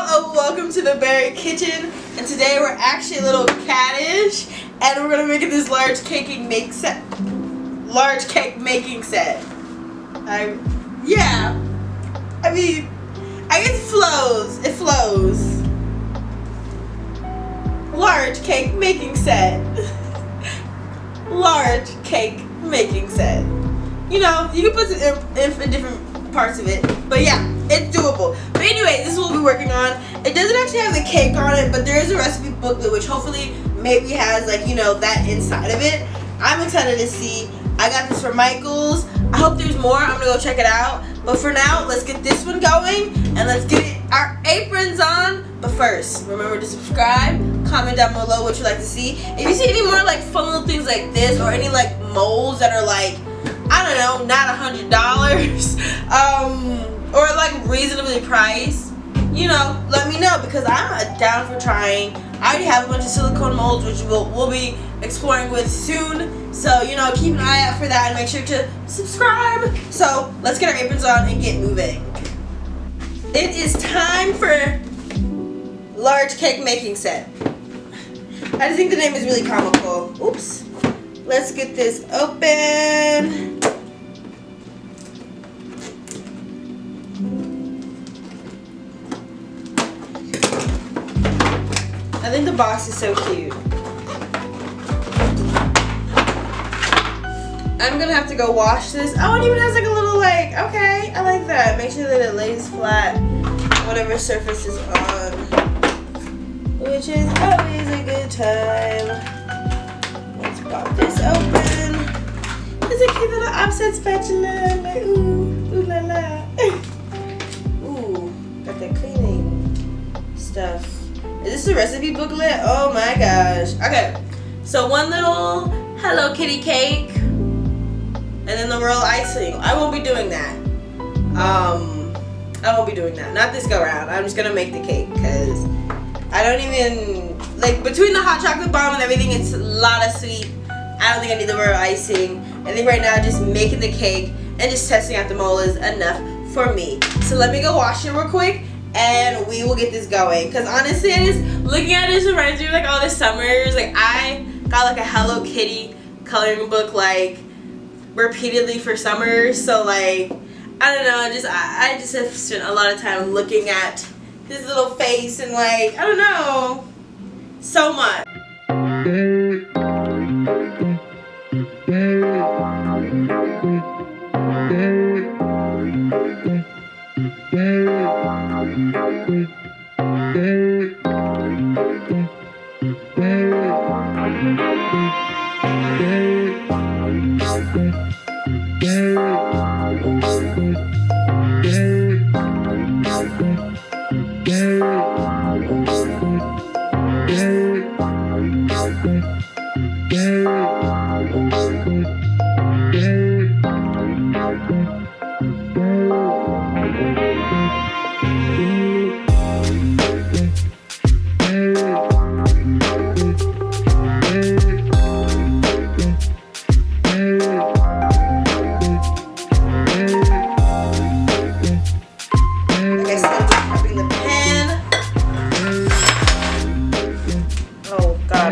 Welcome to the Beary Kitchen, and today we're actually a little cattish, and we're gonna make this large cake making set. I guess it flows. Large cake making set. Large cake making set. You know, you can put it in different parts of it, but yeah, it's doable. But anyway, this is what we're working on. It doesn't actually have the cake on it, but there is a recipe booklet which hopefully maybe has, like, you know, that inside of it. I'm excited to see. I got this from Michael's. I hope there's more. I'm gonna go check it out. But for now, let's get this one going and let's get our aprons on. But first, remember to subscribe, comment down below what you'd like to see. If you see any more like fun little things like this, or any like molds that are like, I don't know, not $100, or like reasonably priced, you know, let me know, because I'm down for trying. I already have a bunch of silicone molds which we'll be exploring with soon, so you know, keep an eye out for that and make sure to subscribe. So let's get our aprons on and get moving. It is time for large cake making set. I just think the name is really comical. Oops. Let's get this open. I think the box is so cute. I'm gonna have to go wash this. Oh, it even has like a little, like, okay, I like that. Make sure that it lays flat whatever surface is on, which is always a good time. Let's pop this open. It's a cute little offset spatula. Like, ooh la la. Ooh, got that cleaning stuff. Is this a recipe booklet? Oh my gosh. Okay, so one little Hello Kitty cake, and then the royal icing. I won't be doing that. I won't be doing that. Not this go round. I'm just gonna make the cake because I don't even, like, between the hot chocolate bomb and everything, it's a lot of sweet. I don't think I need the royal icing. I think right now just making the cake and just testing out the mold is enough for me. So let me go wash it real quick and we will get this going. Because honestly, looking at it reminds me of like all the summers. Like, I got like a Hello Kitty coloring book like repeatedly for summers. So like, I don't know, I just have spent a lot of time looking at his little face and like, I don't know, so much.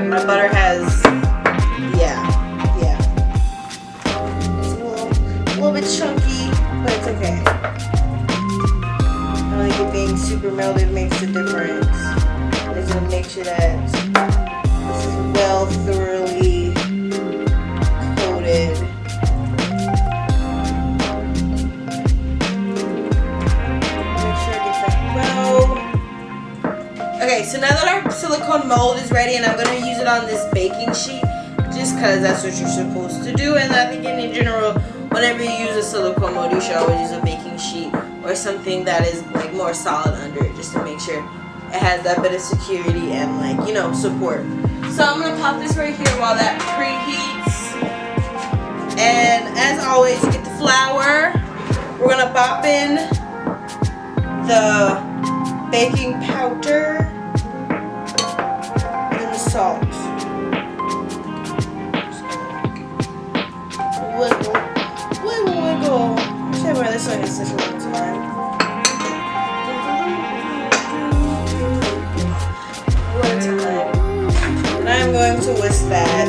My butter has, yeah. It's a little bit chunky, but it's okay. I don't think it being super melted makes a difference. I'm just gonna make sure that this is well thoroughly coated. Make sure I get that well. Okay, so now that our silicone mold is ready, and I'm going to use it on this baking sheet just because that's what you're supposed to do. And I think in general, whenever you use a silicone mold, you should always use a baking sheet or something that is like more solid under it, just to make sure it has that bit of security and, like, you know, support. So I'm going to pop this right here while that preheats. And as always, you get the flour. We're going to pop in the baking powder and the salt. Wiggle, wiggle, wiggle. Should I wear this one? It's such a long time. that.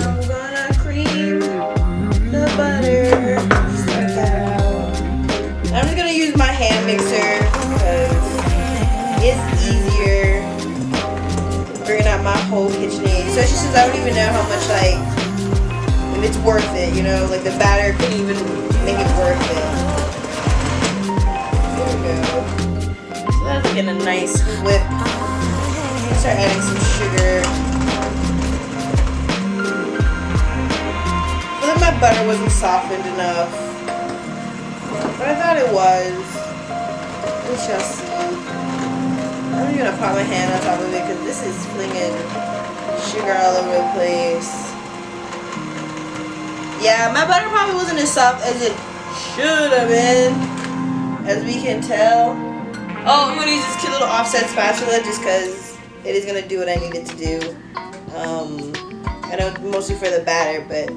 I'm gonna cream the butter. Start that out. I'm just gonna use my hand mixer because it's easier bringing out my whole KitchenAid. Especially since I don't even know how much, like, if it's worth it, you know, like the batter could even make it worth it. There we go. So that's getting a nice whip. Start adding some sugar. I feel like my butter wasn't softened enough, but I thought it was. We shall see. I'm just gonna pop my hand on top of it because this is flinging sugar all over the place. Yeah, my butter probably wasn't as soft as it should have been, as we can tell. Oh, I'm going to use this cute little offset spatula just because it is going to do what I need it to do. I know it's mostly for the batter, but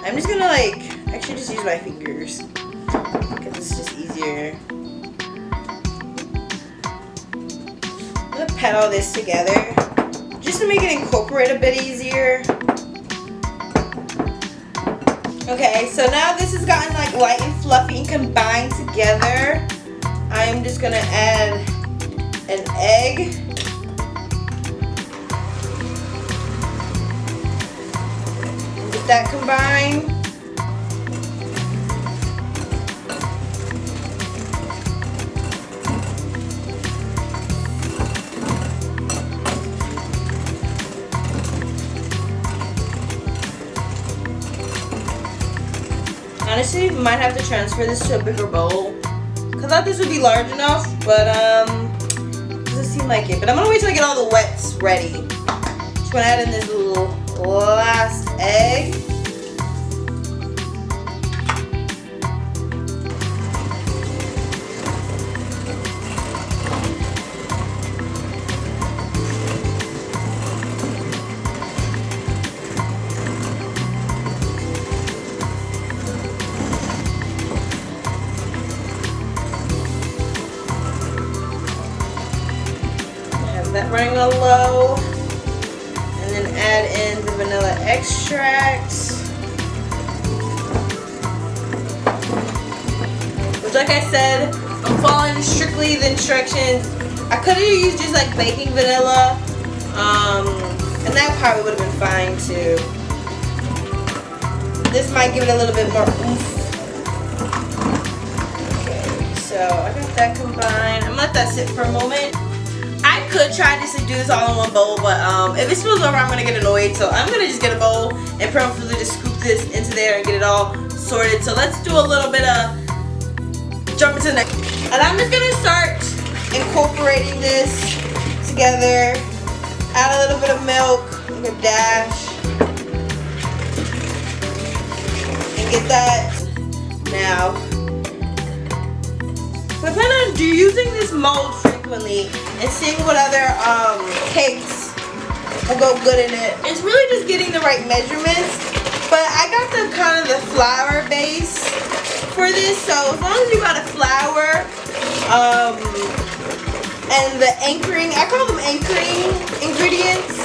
I'm just going to, like, actually just use my fingers because it's just easier. I'm going to pat all this together just to make it incorporate a bit easier. Okay, so now this has gotten like light and fluffy and combined together. I am just gonna add an egg. Get that combined. Honestly, might have to transfer this to a bigger bowl. I thought this would be large enough, but doesn't seem like it. But I'm gonna wait till I get all the wets ready. Just gonna add in this little last egg. That running on low, and then add in the vanilla extract, which, like I said, I'm following strictly the instructions. I could have used just like baking vanilla, and that probably would have been fine too. This might give it a little bit more oomph. Okay, so I got that combined. I'm gonna let that sit for a moment. I could try just to do this all in one bowl, but if it spills over, I'm gonna get annoyed. So I'm gonna just get a bowl and probably just scoop this into there and get it all sorted. So let's do a little bit of jump into the next. And I'm just gonna start incorporating this together. Add a little bit of milk, like a dash, and get that now. So I plan on using this mold frequently and seeing what other cakes will go good in it. It's really just getting the right measurements, but I got the kind of the flour base for this, so as long as you got a flour and the anchoring, I call them anchoring ingredients,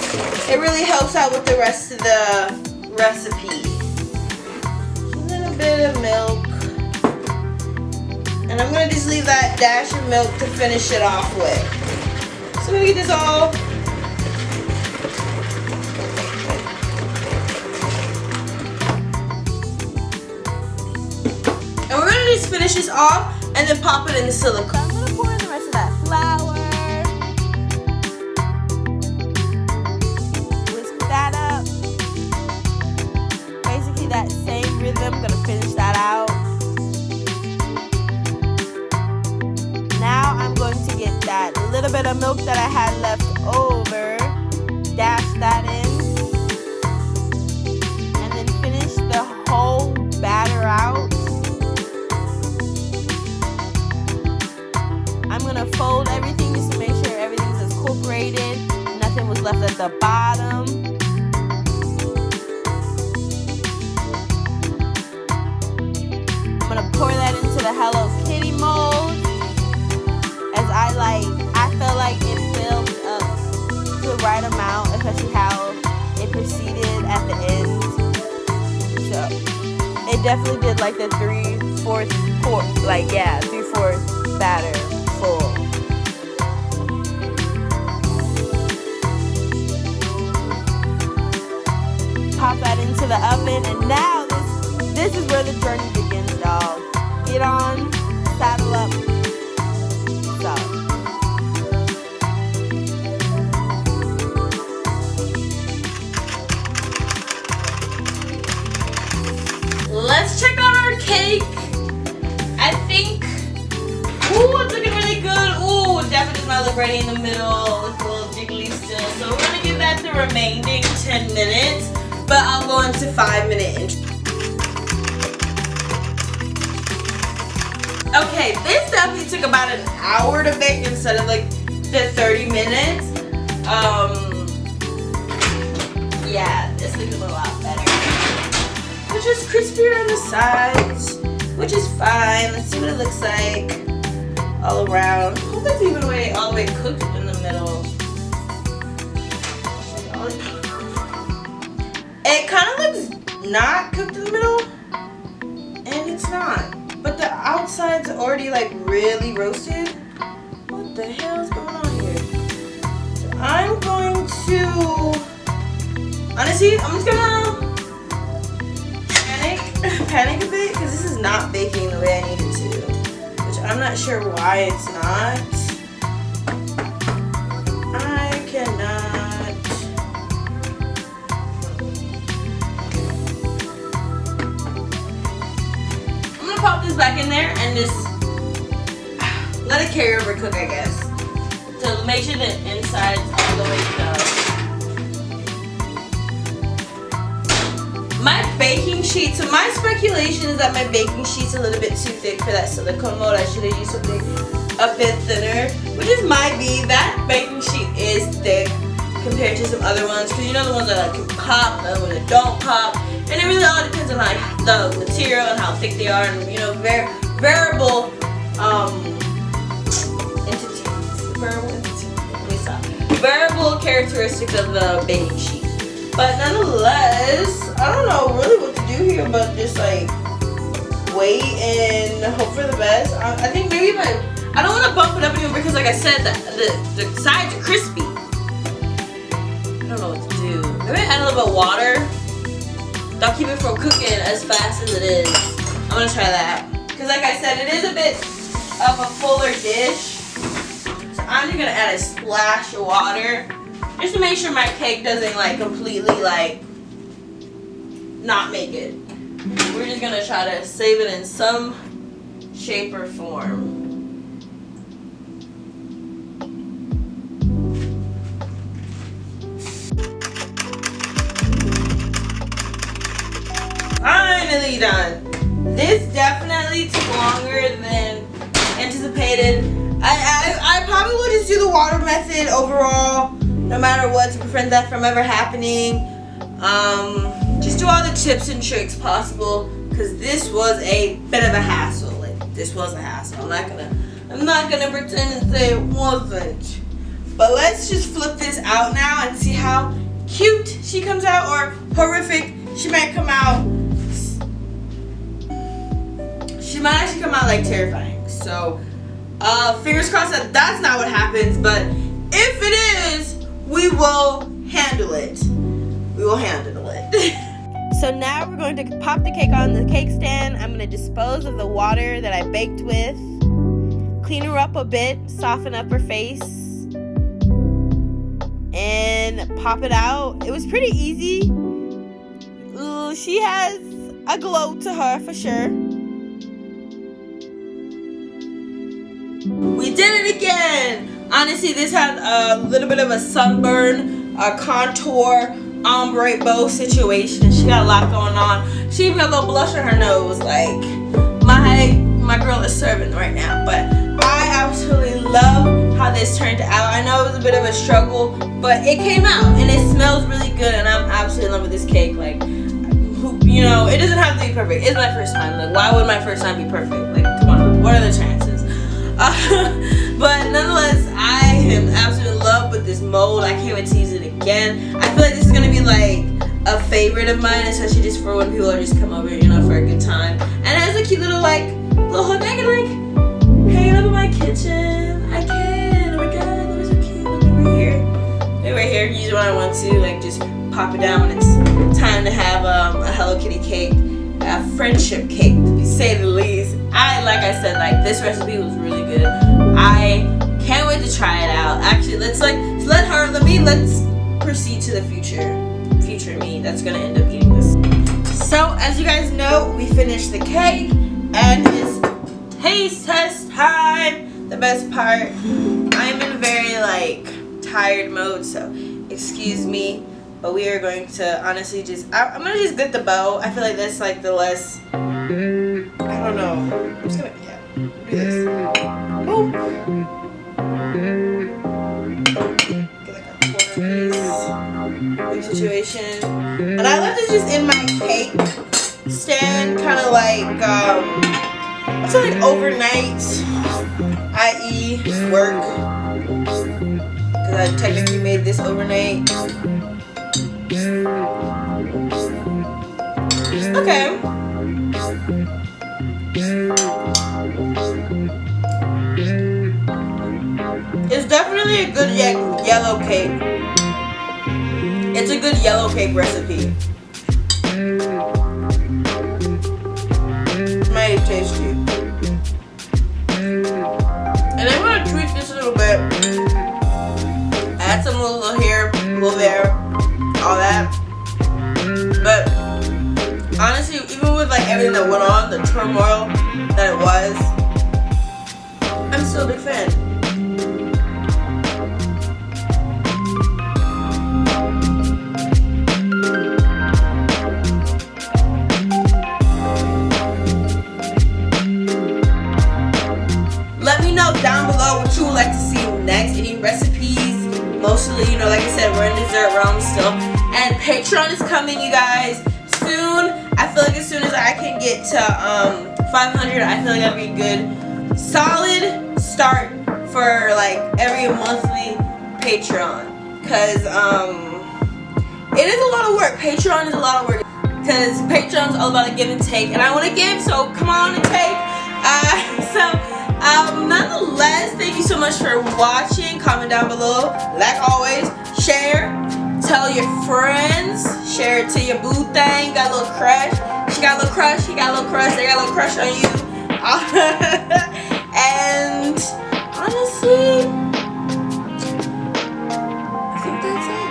it really helps out with the rest of the recipe. A little bit of milk. And I'm going to just leave that dash of milk to finish it off with. So I'm going to get this all. And we're going to just finish this off and then pop it in the silicone. So I'm going to pour in the rest of that flour. Whisk that up. Basically that same rhythm. I'm going to finish that out. Now I'm going to get that little bit of milk that I had left over, dash that in, and then finish the whole batter out. I'm going to fold everything just to make sure everything's incorporated, nothing was left at the bottom. I'm going to pour that into the Hello Kitty mold. right amount, especially how it proceeded at the end. So it definitely did like the 3/4 pour, like yeah, 3/4 batter full. Pop that into the oven, and now this is where the journey begins, y'all. Get on, saddle up, so. Let's check out our cake. I think, ooh, it's looking really good. Ooh, it definitely does not look ready in the middle. It's a little jiggly still. So we're gonna give that the remaining 10 minutes, but I'll go into 5-minute intro. Okay, this definitely took about an hour to bake instead of like the 30 minutes. Yeah, this looks a lot better. It's just crispier on the sides, which is fine. Let's see what it looks like all around. I hope it's even all the way cooked in the middle. It kind of looks not cooked in the middle, and it's not. But the outside's already like really roasted. What the hell is going on here? So I'm going to, honestly, I'm just gonna panic a bit because this is not baking the way I need it to, which I'm not sure why it's not. I cannot. I'm gonna pop this back in there and just let it carry over cook, I guess. So make sure the inside's all the way done. My baking sheet, so my speculation is that my baking sheet's a little bit too thick for that silicone mold. I should have used something a bit thinner, which is might be. That baking sheet is thick compared to some other ones, because you know the ones that like can pop, the other ones that don't pop, and it really all depends on like the material and how thick they are, and you know, variable variable characteristics of the baking sheet. But nonetheless, I don't know really what to do here, but just like wait and hope for the best. I think maybe if I don't want to bump it up anymore because, like I said, the sides are crispy. I don't know what to do. Maybe add a little bit of water. That'll keep it from cooking as fast as it is. I'm gonna try that because, like I said, it is a bit of a fuller dish. So I'm just gonna add a splash of water. Just to make sure my cake doesn't like completely like not make it. We're just gonna try to save it in some shape or form. Finally done. This definitely took longer than anticipated. I probably will just do the water method overall, no matter what, to prevent that from ever happening. Just do all the tips and tricks possible, because this was a bit of a hassle. Like, this was a hassle. I'm not gonna pretend and say it wasn't. But let's just flip this out now and see how cute she comes out, or horrific she might come out. She might actually come out like terrifying. So fingers crossed that that's not what happens, but if it is, we will handle it. We will handle it. So now we're going to pop the cake on the cake stand. I'm going to dispose of the water that I baked with, clean her up a bit, soften up her face, and pop it out. It was pretty easy. Ooh, she has a glow to her for sure. We did it again. Honestly, this had a little bit of a sunburn, a contour, ombre bow situation. She got a lot going on. She even got a little blush on her nose. Like, my girl is serving right now. But I absolutely love how this turned out. I know it was a bit of a struggle, but it came out and it smells really good, and I'm absolutely in love with this cake. Like, you know, it doesn't have to be perfect. It's my first time. Like, why would my first time be perfect? Like, come on, what are the chances? But nonetheless, I am absolutely in love with this mold. I can't wait to use it again. I feel like this is gonna be like a favorite of mine, especially just for when people are just come over, you know, for a good time. And it has a cute little like little hook. I can like hang it up in my kitchen. I can. Oh my god, that was so cute. Look over here. Maybe right here. Use it when I want to. Like just pop it down when it's time to have a Hello Kitty cake, a friendship cake, to say the least. Like I said, like this recipe was really good. I can't wait to try it out. Actually, let's proceed to the future me that's gonna end up eating this. So as you guys know, we finished the cake and it's taste test time. The best part, I'm in very like tired mode, so excuse me, but we are going to honestly just I'm gonna just get the bow. I feel like that's like the less, I don't know, I'm just gonna do this. Boom. Get like a corner piece situation, and I left it just in my cake stand, kind of like I'd say like overnight, i.e. work, because I technically made this overnight. Okay. It's definitely a good yellow cake. It's a good yellow cake recipe. Mighty tasty. And I'm gonna tweak this a little bit. Add some little here, a little there, all that. But honestly, even with like everything that went on, the turmoil that it was, I'm still a big fan. Let me know down below what you would like to see next. Any recipes? Mostly, you know, like I said, we're in dessert realm still. And Patreon is coming, you guys, soon. I feel like as soon as I can get to 500, I feel like that'd be a good, solid start for like every monthly Patreon. Cause it is a lot of work. Patreon is a lot of work. Cause Patreon's all about a give and take, and I want to give, so come on and take. Nonetheless, thank you so much for watching. Comment down below. Like always, share. Tell your friends. Share it to your boo thing. Got a little crush. She got a little crush. He got a little crush. They got a little crush on you. And honestly, I think that's it.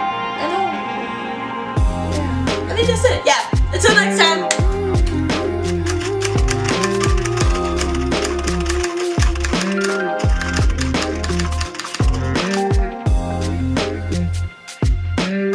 I think that's it. Yeah.